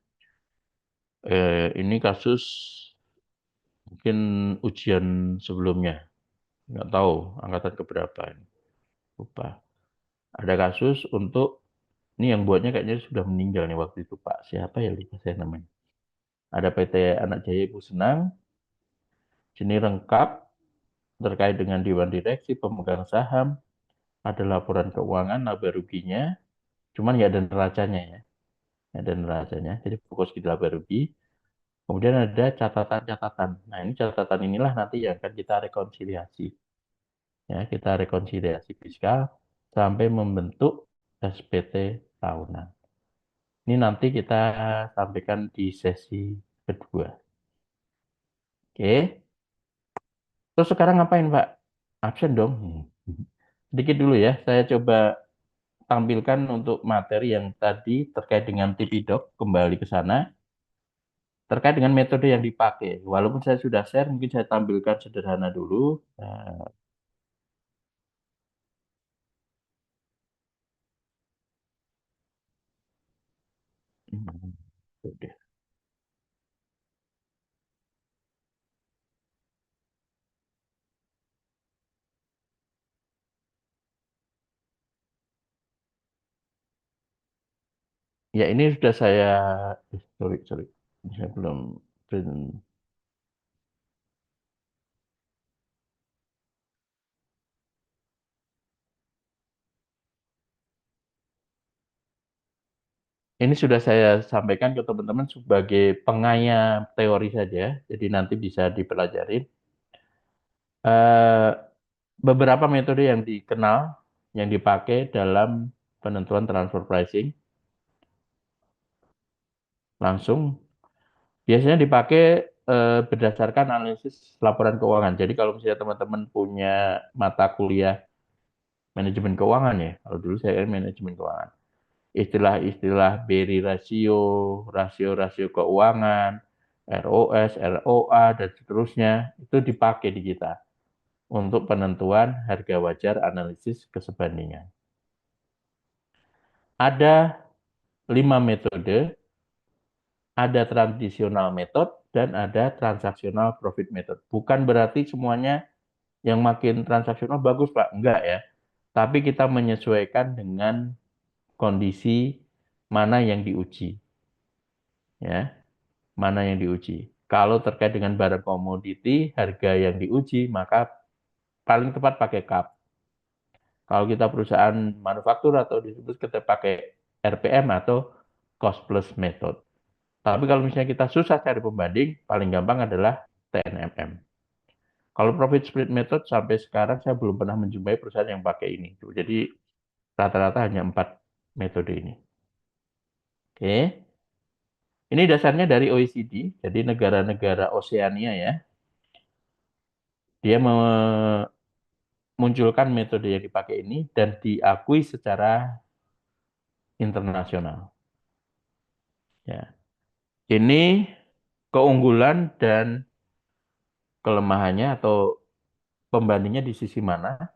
Ini kasus mungkin ujian sebelumnya. Nggak tahu angkatan keberapa ini. Lupa. Ada kasus untuk, ini yang buatnya kayaknya sudah meninggal nih waktu itu Pak. Siapa ya, lupa saya namanya. Ada PT Anak Jaya Ibu Senang, sini lengkap terkait dengan Dewan Direksi, pemegang saham, ada laporan keuangan, laba ruginya, cuman nggak ada neracanya ya. Nggak ada neracanya, jadi fokus di laba rugi. Kemudian ada catatan-catatan. Nah, ini catatan inilah nanti yang akan kita rekonsiliasi. Ya, kita rekonsiliasi fiskal sampai membentuk SPT tahunan. Ini nanti kita sampaikan di sesi kedua. Oke. Terus sekarang ngapain, Pak? Absen dong. Sedikit dulu ya, saya coba tampilkan untuk materi yang tadi terkait dengan Tipidok, kembali ke sana. Terkait dengan metode yang dipakai. Walaupun saya sudah share, mungkin saya tampilkan sederhana dulu. Nah, oke. Ya, ini sudah saya, sorry. Saya belum print. Ini sudah saya sampaikan ke teman-teman sebagai pengayam teori saja, jadi nanti bisa dipelajari. Eh, Beberapa metode yang dikenal, yang dipakai dalam penentuan transfer pricing, langsung biasanya dipakai berdasarkan analisis laporan keuangan. Jadi kalau misalnya teman-teman punya mata kuliah manajemen keuangan ya, kalau dulu saya kan manajemen keuangan, istilah-istilah BRI rasio, rasio-rasio keuangan, ROS, ROA, dan seterusnya, itu dipakai di kita untuk penentuan harga wajar analisis kesebandingan. Ada 5 metode, ada tradisional method, dan ada transaksional profit method. Bukan berarti semuanya yang makin transaksional bagus, Pak. Enggak ya. Tapi kita menyesuaikan dengan kondisi mana yang diuji. Ya, mana yang diuji. Kalau terkait dengan barang komoditi, harga yang diuji, maka paling tepat pakai CAP. Kalau kita perusahaan manufaktur atau disebut kita pakai RPM atau cost plus method. Tapi kalau misalnya kita susah cari pembanding, paling gampang adalah TNMM. Kalau profit split method sampai sekarang saya belum pernah menjumpai perusahaan yang pakai ini. Jadi rata-rata hanya 4 metode ini. Oke. Ini dasarnya dari OECD, jadi negara-negara Oseania ya. Dia memunculkan metode yang dipakai ini dan diakui secara internasional. Ya. Ini keunggulan dan kelemahannya atau pembandingnya di sisi mana?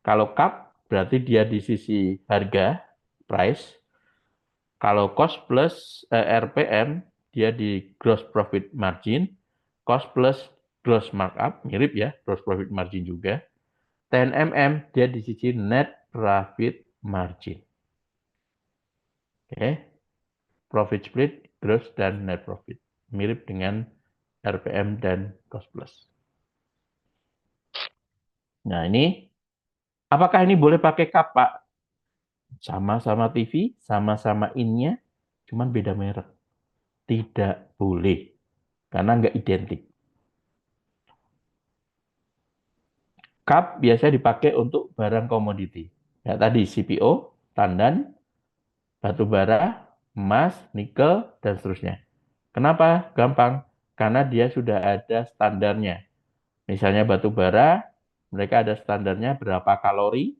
Kalau CAP berarti dia di sisi harga, price. Kalau cost plus RPM dia di gross profit margin, cost plus gross markup mirip ya, gross profit margin juga. 10mm dia di sisi net profit margin. Oke, profit split, gross dan net profit. Mirip dengan RPM dan cost plus. Nah, ini apakah ini boleh pakai CAP, Pak? Sama-sama TV, sama-sama in-nya, cuman beda merek. Tidak boleh, karena nggak identik. CAP biasa dipakai untuk barang komoditi. Ya, tadi CPO, tandan, batu bara, emas, nikel, dan seterusnya. Kenapa? Gampang. Karena dia sudah ada standarnya. Misalnya batu bara, mereka ada standarnya berapa kalori,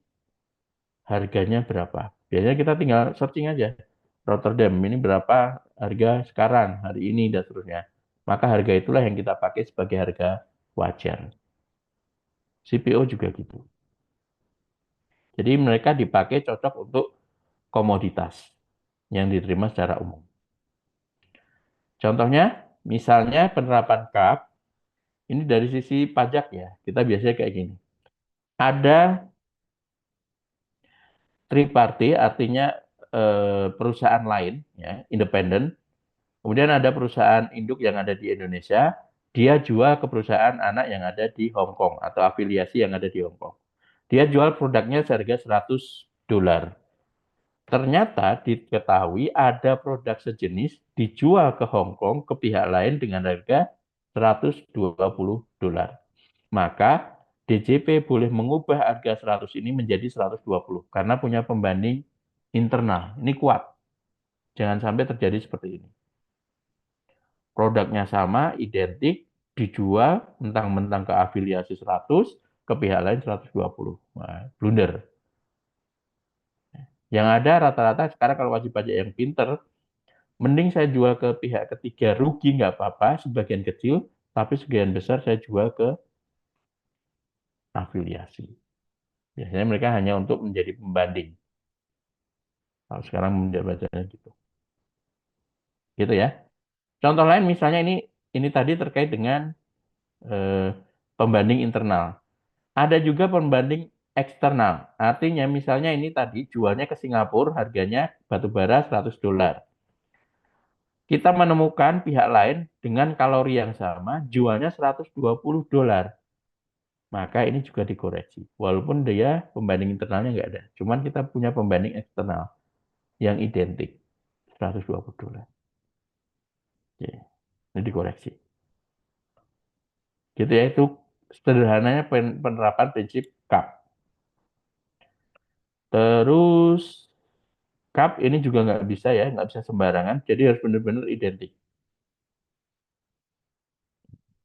harganya berapa. Biasanya kita tinggal searching aja. Rotterdam ini berapa harga sekarang, hari ini, dan seterusnya. Maka harga itulah yang kita pakai sebagai harga wajar. CPO juga gitu. Jadi mereka dipakai cocok untuk komoditas yang diterima secara umum. Contohnya, misalnya penerapan CAP, ini dari sisi pajak ya, kita biasanya kayak gini. Ada triparty, artinya perusahaan lain, ya, independen. Kemudian ada perusahaan induk yang ada di Indonesia, dia jual ke perusahaan anak yang ada di Hong Kong atau afiliasi yang ada di Hong Kong. Dia jual produknya seharga $100. Ternyata diketahui ada produk sejenis dijual ke Hong Kong ke pihak lain dengan harga $120. Maka DJP boleh mengubah harga 100 ini menjadi 120 karena punya pembanding internal. Ini kuat. Jangan sampai terjadi seperti ini. Produknya sama, identik, dijual mentang-mentang ke afiliasi 100, ke pihak lain 120. Nah, blunder. Yang ada rata-rata sekarang kalau wajib pajak yang pinter, mending saya jual ke pihak ketiga rugi nggak apa-apa, sebagian kecil, tapi sebagian besar saya jual ke afiliasi. Biasanya mereka hanya untuk menjadi pembanding. Kalau sekarang menjadi bacanya gitu. Gitu ya. Contoh lain misalnya ini tadi terkait dengan eh, pembanding internal. Ada juga pembanding eksternal. Artinya misalnya ini tadi jualnya ke Singapura harganya batu bara $100. Kita menemukan pihak lain dengan kalori yang sama jualnya $120. Maka ini juga dikoreksi. Walaupun dia pembanding internalnya nggak ada. Cuman kita punya pembanding eksternal yang identik. $120. Oke, ini dikoreksi. Gitu ya, itu sederhananya penerapan prinsip CAP. Terus CAP ini juga nggak bisa ya, nggak bisa sembarangan. Jadi harus benar-benar identik.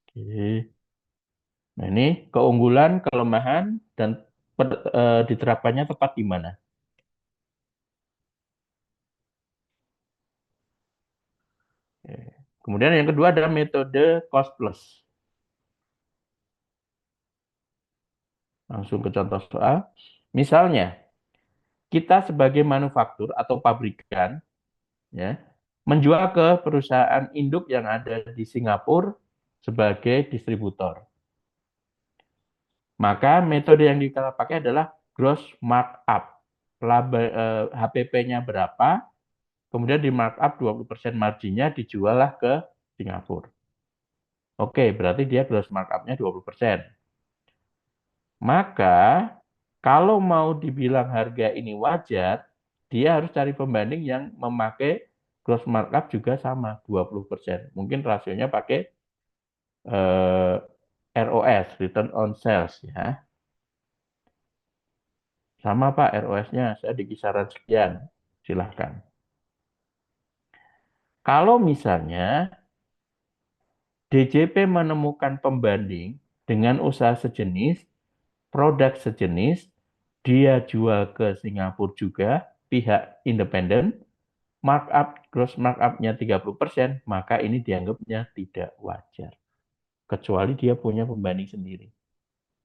Oke. Nah ini keunggulan, kelemahan, dan diterapkannya tepat di mana. Oke. Kemudian yang kedua ada metode cost plus. Langsung ke contoh soal. Misalnya, kita sebagai manufaktur atau pabrikan ya, menjual ke perusahaan induk yang ada di Singapura sebagai distributor. Maka metode yang kita pakai adalah gross markup. HPP-nya berapa, kemudian di markup 20% marginnya dijual ke Singapura. Oke, berarti dia gross markup-nya 20%. Maka kalau mau dibilang harga ini wajar, dia harus cari pembanding yang memakai gross markup juga sama 20%. Mungkin rasionya pakai eh, ROS, return on sales ya. Sama Pak ROS-nya, saya di kisaran sekian. Silahkan. Kalau misalnya DJP menemukan pembanding dengan usaha sejenis, produk sejenis, dia jual ke Singapura juga, pihak independen, gross markup-nya 30%, maka ini dianggapnya tidak wajar. Kecuali dia punya pembanding sendiri.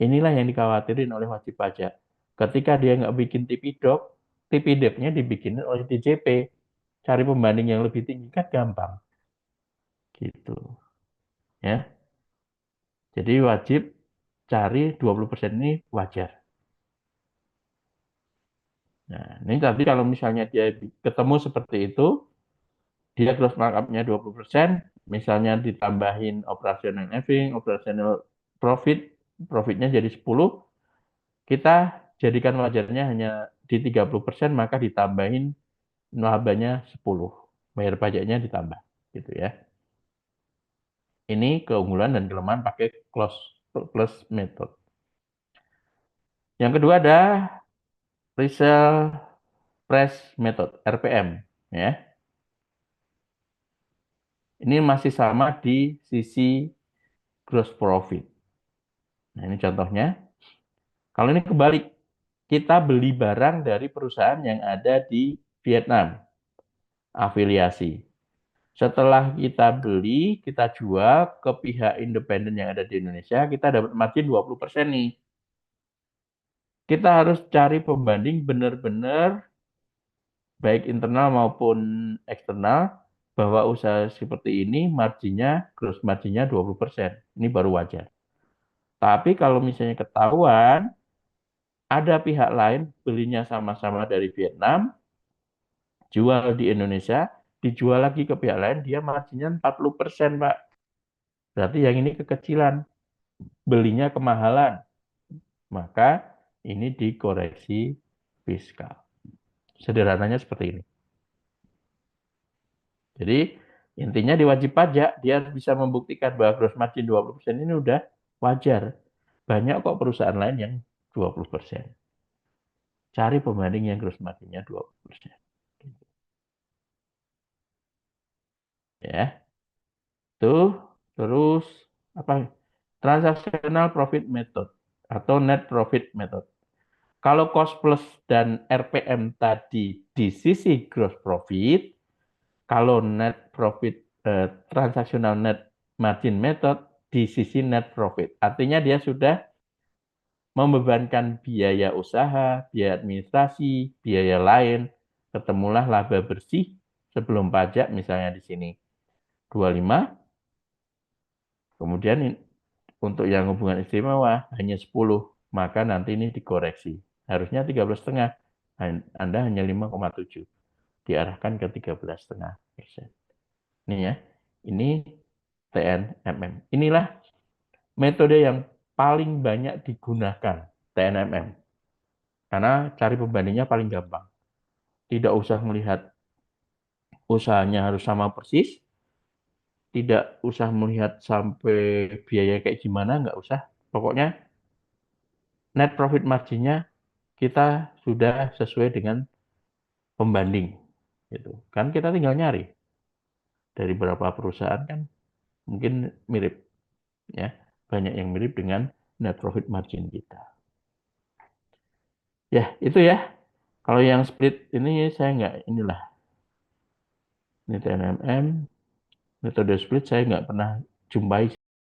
Inilah yang dikhawatirin oleh wajib pajak. Ketika dia nggak bikin TPDOC-nya dibikin oleh DJP. Cari pembanding yang lebih tinggi kan gampang. Gitu. Ya. Jadi wajib cari 20% ini wajar. Nah, ini tadi kalau misalnya dia ketemu seperti itu, dia gross markup-nya 20%, misalnya ditambahin operational saving, operational profit, profitnya jadi 10, kita jadikan wajarnya hanya di 30%, maka ditambahin labanya 10. Bayar pajaknya ditambah. Gitu ya. Ini keunggulan dan kelemahan pakai plus method. Yang kedua ada resale price method, RPM. Ya. Ini masih sama di sisi gross profit. Nah, ini contohnya. Kalau ini kebalik, kita beli barang dari perusahaan yang ada di Vietnam, afiliasi. Setelah kita beli, kita jual ke pihak independen yang ada di Indonesia, kita dapat margin 20% nih. Kita harus cari pembanding benar-benar baik internal maupun eksternal bahwa usaha seperti ini marginnya, gross marginnya 20%. Ini baru wajar. Tapi kalau misalnya ketahuan ada pihak lain belinya sama-sama dari Vietnam, jual di Indonesia, dijual lagi ke pihak lain, dia marginnya 40%, Pak. Berarti yang ini kekecilan, belinya kemahalan. Maka ini dikoreksi fiskal. Sederhananya seperti ini. Jadi intinya di wajib pajak, dia harus bisa membuktikan bahwa gross margin 20% ini udah wajar. Banyak kok perusahaan lain yang 20%. Cari pembanding yang gross margin-nya 20%. Ya, tuh terus apa? Transactional profit method atau net profit method. Kalau cost plus dan RPM tadi di sisi gross profit, kalau net profit transactional net margin method di sisi net profit. Artinya dia sudah membebankan biaya usaha, biaya administrasi, biaya lain, ketemulah laba bersih sebelum pajak misalnya di sini 25, kemudian untuk yang hubungan istimewa hanya 10, maka nanti ini dikoreksi. Harusnya 13,5, Anda hanya 5,7, diarahkan ke 13,5%. Ini ya, ini TNMM. Inilah metode yang paling banyak digunakan, TNMM. Karena cari pembandingnya paling gampang. Tidak usah melihat usahanya harus sama persis, tidak usah melihat sampai biaya kayak gimana, nggak usah. Pokoknya net profit marginnya kita sudah sesuai dengan pembanding. Gitu. Kan kita tinggal nyari dari beberapa perusahaan kan mungkin mirip ya, banyak yang mirip dengan net profit margin kita. Ya itu ya. Kalau yang split ini saya nggak inilah. Ini TNMM, Metode split saya nggak pernah jumpai.